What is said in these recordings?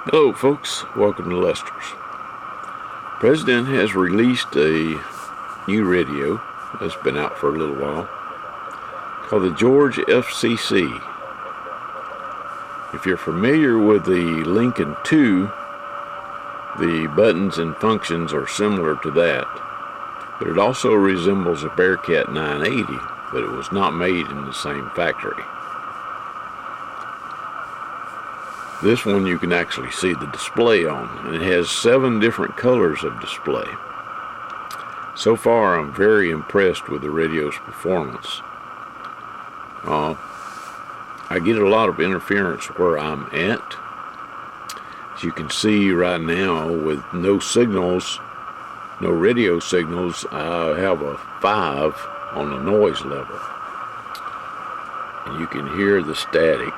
Hello folks, welcome to Lester's. President has released a new radio that's been out for a little while called the George FCC. If you're familiar with the Lincoln 2, the buttons and functions are similar to that, but it also resembles a Bearcat 980, but it was not made in the same factory. This one you can actually see the display on, and it has 7 different colors of display. So far, I'm very impressed with the radio's performance. I get a lot of interference where I'm at. As you can see right now, with no signals, no radio signals, I have a 5 on the noise level. And you can hear the static.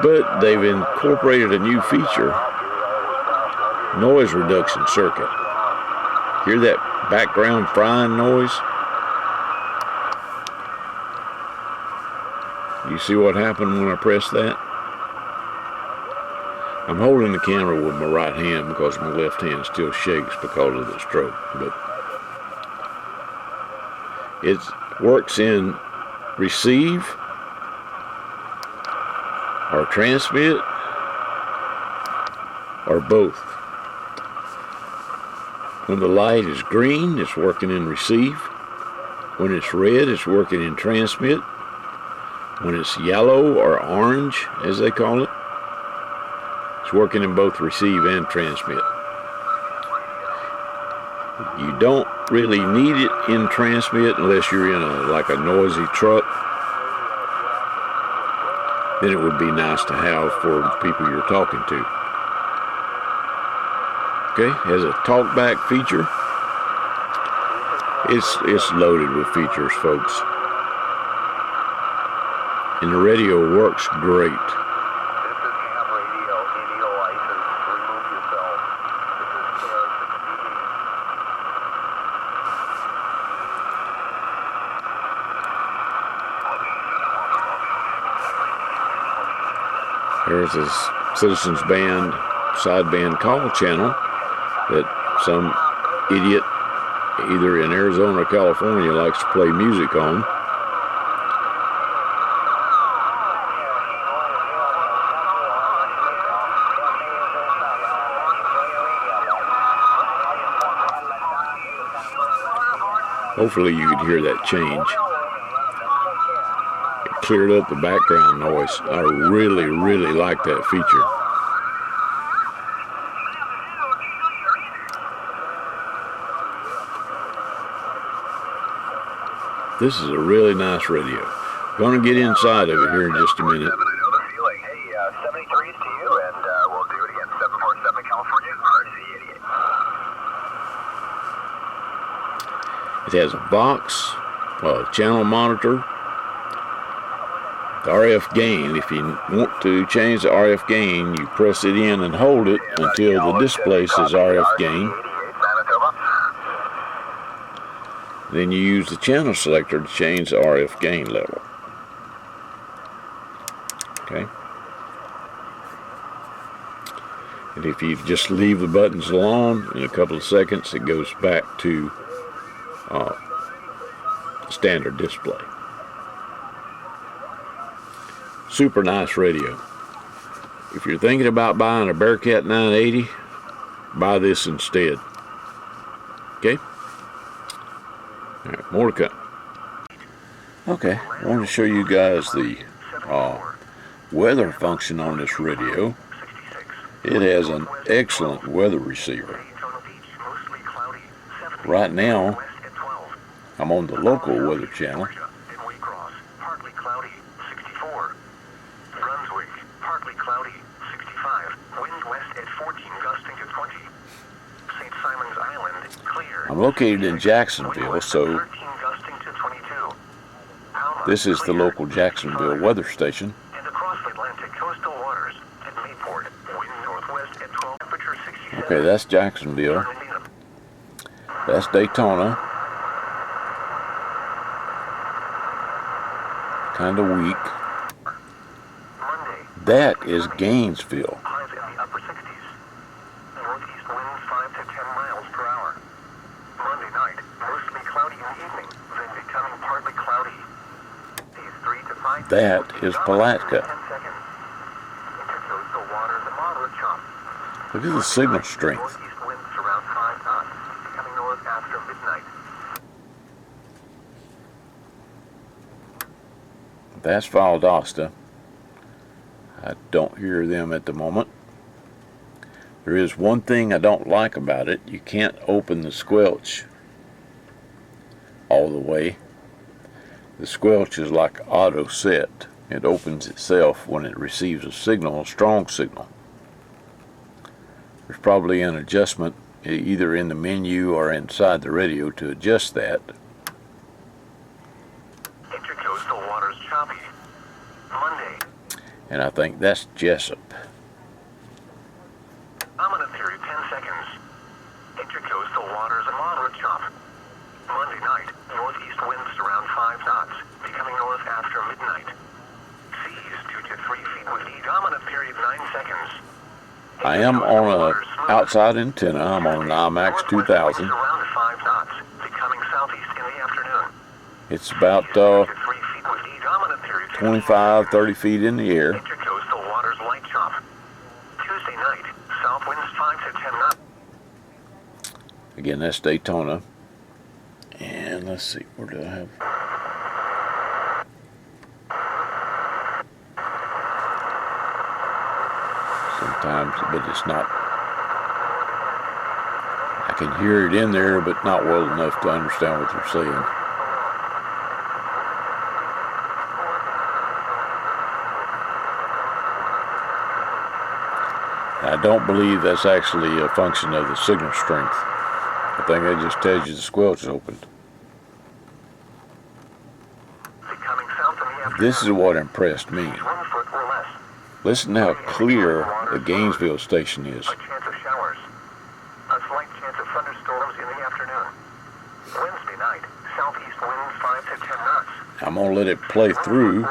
But they've incorporated a new feature, noise reduction circuit. Hear that background frying noise? You see what happened when I pressed that? I'm holding the camera with my right hand because my left hand still shakes because of the stroke. But it works in receive or transmit, or both. When the light is green, it's working in receive. When it's red, it's working in transmit. When it's yellow or orange, as they call it, it's working in both receive and transmit. You don't really need it in transmit unless you're in like a noisy truck. Then it would be nice to have for the people you're talking to. Okay, has a talkback feature. It's loaded with features, folks. And the radio works great. There's this Citizens Band sideband call channel that some idiot either in Arizona or California likes to play music on. Hopefully you could hear that change. Cleared up the background noise. I really like that feature. This is a really nice radio. I'm going to get inside of it here in just a minute. Hey, 73 is to you, and we'll do it again. 747 California, RC88. It has a box, a channel monitor, the RF gain. If you want to change the RF gain, you press it in and hold it until the display says RF gain. Then you use the channel selector to change the RF gain level. Okay. And if you just leave the buttons alone, in a couple of seconds it goes back to standard display. Super nice radio. If you're thinking about buying a Bearcat 980, buy this instead. Okay? Alright, more to come. Okay, I want to show you guys the weather function on this radio. It has an excellent weather receiver. Right now, I'm on the local weather channel. I'm located in Jacksonville, so this is the local Jacksonville weather station. Okay, that's Jacksonville. That's Daytona. Kind of weak. That is Gainesville. Highs in the upper 60s. Northeast winds 5 to 10 miles per hour. Monday night, mostly cloudy in the evening, then becoming partly cloudy. Seas 3 to 5 That is Palatka. 10 seconds. Intercoastal waters a moderate chop. Look at the signal strength. Northeast winds around 5 knots, becoming north after midnight. That's Valdosta. I don't hear them at the moment. There is one thing I don't like about it. You can't open the squelch all the way. The squelch is like auto set. It opens itself when it receives a signal, a strong signal. There's probably an adjustment either in the menu or inside the radio to adjust that. Intercoastal waters choppy. Monday. And I think that's Jessup. Dominant period 10 seconds. Intercoastal waters a moderate chop. Monday night, northeast winds around 5 knots, becoming north after midnight. Seas 2 to 3 feet with the dominant period 9 seconds. I am on a outside antenna. I'm on an IMAX 2000. Around 5 knots, becoming southeast in the afternoon. It's about 2 to 3 feet with the dominant period 25, 30 feet in the air. Intercoastal waters light chop. Tuesday night, south winds 5 to 10 knots. Again, that's Daytona. And let's see, where do I have? Sometimes, but it's not. I can hear it in there, but not well enough to understand what they're saying. I don't believe that's actually a function of the signal strength. I think that just tells you the squelch is opened. Becoming south in the afternoon. This is what impressed me. 1 foot or less. Listen how clear the Gainesville station is. A chance of showers. A slight chance of thunderstorms in the afternoon. Wednesday night, southeast winds 5 to 10 knots. I'm going to let it play through.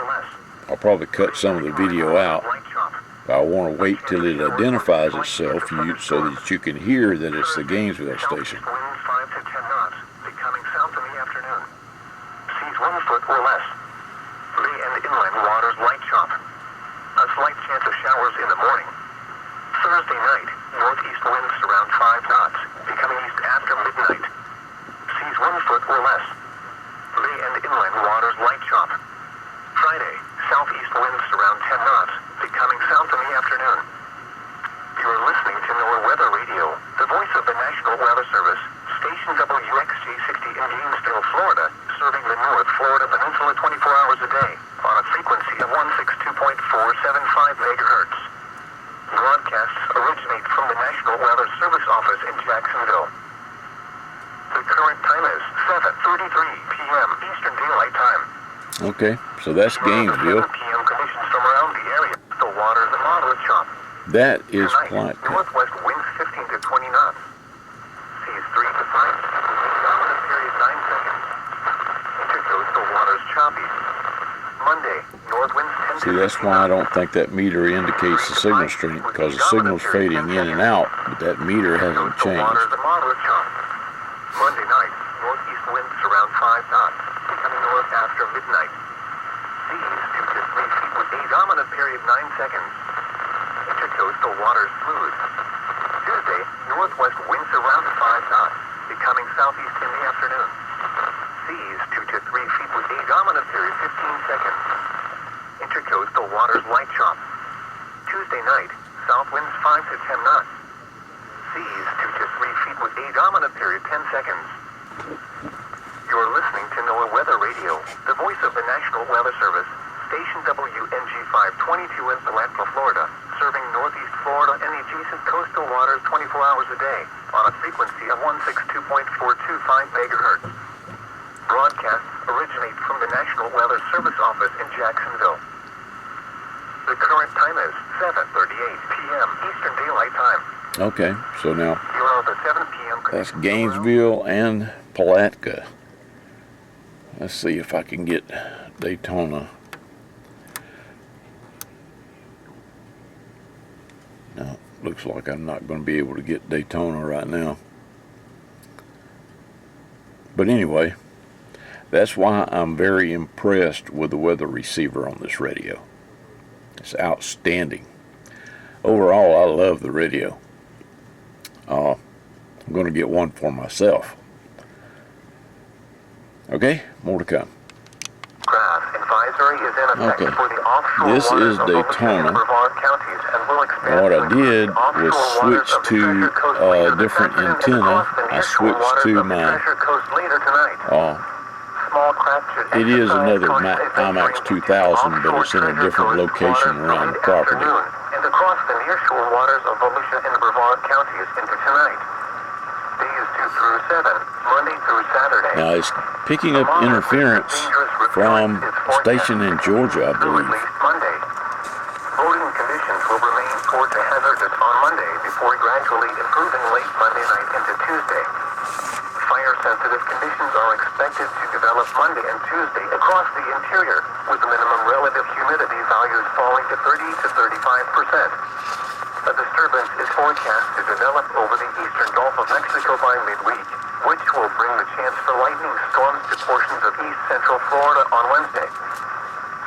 I'll probably cut some of the video out. Light chop. But I want to wait till it identifies itself so that you can hear that it's the Gainesville station. Southeast winds 5 to 10 knots, becoming south in the afternoon. Seas 1 foot or less. Bay and inland waters light chop. A slight chance of showers in the morning. Thursday night, northeast winds around 5 knots, becoming east after midnight. Seas 1 foot or less. Bay and inland waters light chop. Friday, southeast winds around 10 knots, becoming south in the afternoon. You're listening to NOAA Weather Radio, the voice of the National Weather Service, station WXG60 in Gainesville, Florida, serving the North Florida Peninsula 24 hours a day, on a frequency of 162.475 megahertz. Broadcasts originate from the National Weather Service office in Jacksonville. The current time is 7:33 p.m. Eastern Daylight Time. Okay, so that's Gainesville. 7 p.m. conditions from around the area. The waters a moderate chop. That is Tonight, Palatka. northwest winds 15 to 20 knots. Seas 3 to 5 feet with a dominant period 9 seconds. Intercoastal waters choppy. Monday, north winds 10 to See, that's 15 why I knots. don't think that meter indicates the signal strength, because the signal's fading in and out, but that meter hasn't Coastal waters changed. a moderate chop. Monday night, northeast winds around 5 knots, becoming north after midnight. Seas 2 to 3 feet with a dominant period 9 seconds. Intercoastal waters smooth. Tuesday, northwest winds around 5 knots, becoming southeast in the afternoon. Seas 2 to 3 feet with a dominant period 15 seconds. Intercoastal waters light chop. Tuesday night, south winds 5 to 10 knots. Seas 2 to 3 feet with a dominant period 10 seconds. You're listening to NOAA Weather Radio, the voice of the National Weather Service, station WNG 522 in Palatka, Florida, serving northeast Florida and adjacent coastal waters 24 hours a day, on a frequency of 162.425 megahertz. Broadcasts originate from the National Weather Service office in Jacksonville. The current time is 7:38 p.m. Eastern Daylight Time. Okay, so now You're on the 7 p.m. that's conditions Gainesville and Palatka. Let's see if I can get Daytona. looks like I'm not going to be able to get Daytona right now. But anyway, that's why I'm very impressed with the weather receiver on this radio. It's outstanding. Overall, I love the radio. I'm going to get one for myself. Okay, more to come. Draft advisory is in effect Okay. for the offshore This waters is of Volusia Daytona. and Brevard counties and will expand What to I include did the offshore was waters switch of the to Treasure Coast a later this different afternoon and antenna. across the I nearshore switched waters to of the my, Treasure Coast later tonight. Small craft should it is exercise another caution as they IMAX drain into the 2000, but it's in a offshore different Treasure Coast location waters around the property. mid-afternoon and across the nearshore waters of Volusia and Brevard counties into tonight. Days 2 through 7, Monday through Saturday. Now it's picking up interference from a station in Georgia, I Through at believe. least Monday. Boating conditions will remain towards hazardous on Monday before gradually improving late Monday night into Tuesday. Fire-sensitive conditions are expected to develop Monday and Tuesday across the interior, with minimum relative humidity values falling to 30 to 35%. A disturbance is forecast to develop over the eastern Gulf of Mexico by midweek, which will bring the chance for lightning storms to portions of east central Florida on Wednesday.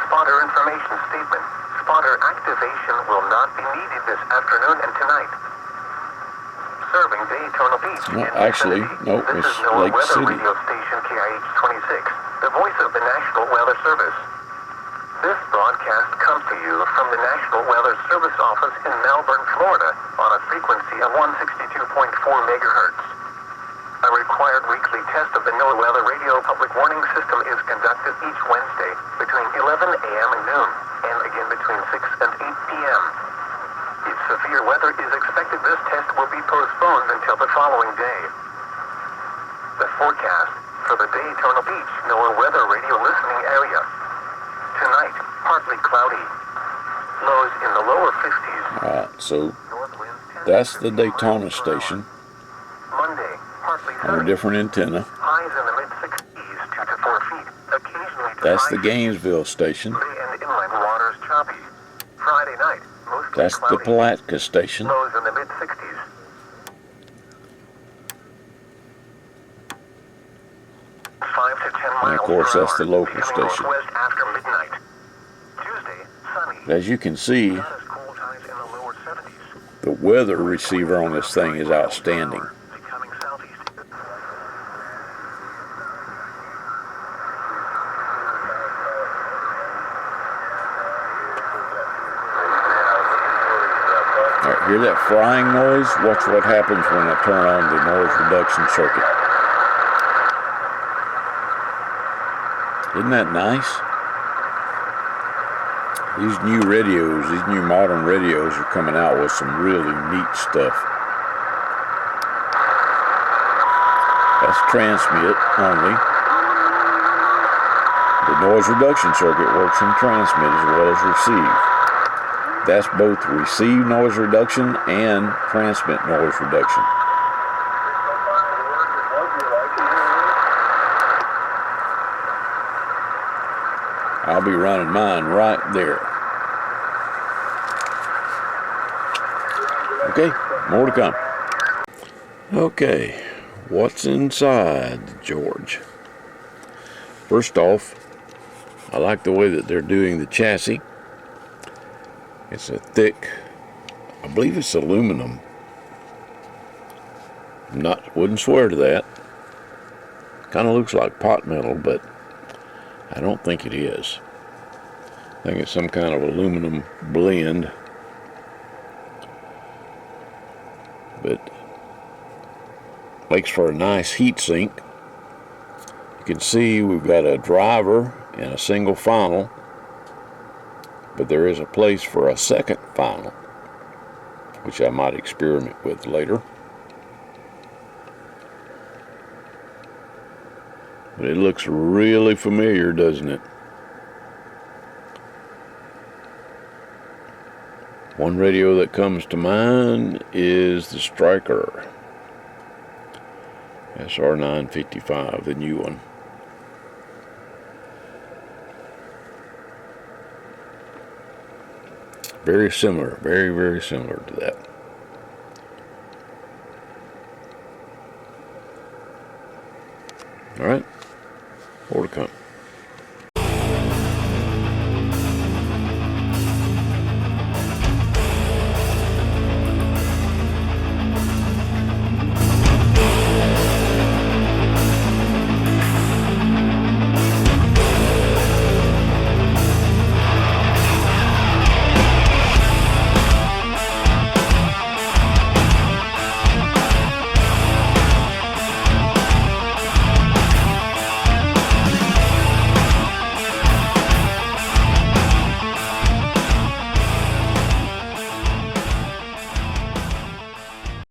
Spotter information statement. Spotter activation will not be needed this afternoon and tonight. Serving Daytona Beach. No, in actually, vicinity. no, This it's is NOAA Lake Weather City. Radio Station KIH 26, the voice of the National Weather Service. This broadcast comes to you from the National Weather Service office in Melbourne, Florida, on a frequency of 162.4 megahertz. A required weekly test of the NOAA Weather Radio Public Warning System is conducted each Wednesday between 11 a.m. and noon, and again between 6 and 8 p.m. If severe weather is expected, this test will be postponed until the following day. The forecast for the Daytona Beach NOAA Weather Radio listening area. Tonight, partly cloudy. Lows in the lower 50s. Alright, so North winds 10 that's to the 15 Daytona miles per hour. station Monday, partly on a sunny. different antenna. Highs in the mid-60s, 2 to 4 feet. Occasionally to That's 5 the feet. Gainesville station. Bay and inland waters choppy. Friday night, mostly That's the cloudy. Palatka station. Lows in the mid-60s. 5 to 10 miles And of course, per that's hour, the local becoming station. northwest after midnight. Tuesday, sunny. As you can see, Not as cold highs in the lower 70s. the weather receiver on this thing is outstanding. Becoming southeast. Alright, hear that frying noise? Watch what happens when I turn on the noise reduction circuit. Isn't that nice? These new radios, these new modern radios are coming out with some really neat stuff. That's transmit only. The noise reduction circuit works in transmit as well as receive. That's both receive noise reduction and transmit noise reduction. I'll be running mine right there. Okay, more to come. Okay, what's inside the George? First off, I like the way that they're doing the chassis. It's a thick, I believe it's aluminum. Wouldn't swear to that. Kind of looks like pot metal, but I don't think it is. I think it's some kind of aluminum blend. But makes for a nice heat sink. You can see we've got a driver and a single funnel, but there is a place for a second funnel, which I might experiment with later. But it looks really familiar, doesn't it? One radio that comes to mind is the Striker SR955, the new one. Very similar, very, very similar to that. More to come.